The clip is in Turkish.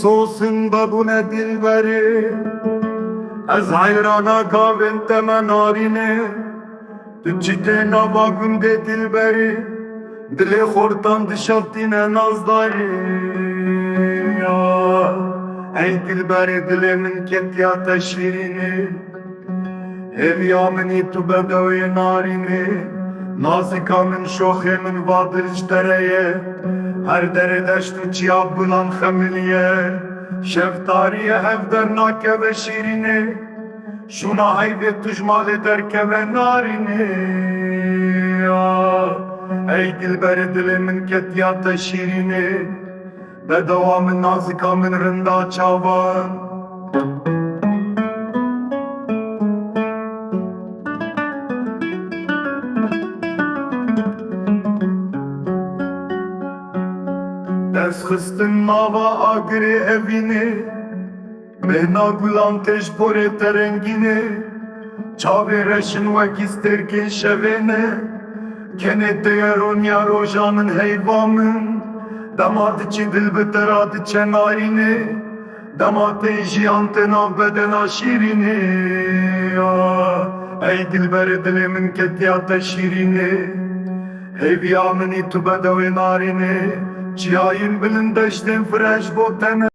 sosin babune dilberi Ez hayrana kavin temen arine Tu çite navagum de dilberi Dile khortan dişaftine nazdari Ey dilberi dilemin ketya teşvirini Ev yamini tu bedoye narini Nazika min şohe min vadir iştereye Her dere deştu çiyab bulan xemiliye Şeftariye evder nake ve şirini Şuna haydi tujmali derke ve narini Ey dilberi dilimin ketyata şirini Bedavamın nazikamın rında çavan Ders xistin nava agri evini Mehna gulan teşpore terengini Çavi reşin vek isterkin şevene Kenete yeron ya rojanın heyvamın Damat içi dil biterat çenarini Damat eji antena beden aşirini Ey dilberi dilimin ketyata şirini Heyviyamın itu bedevi narini Çiyayın bilindeştin fresh botene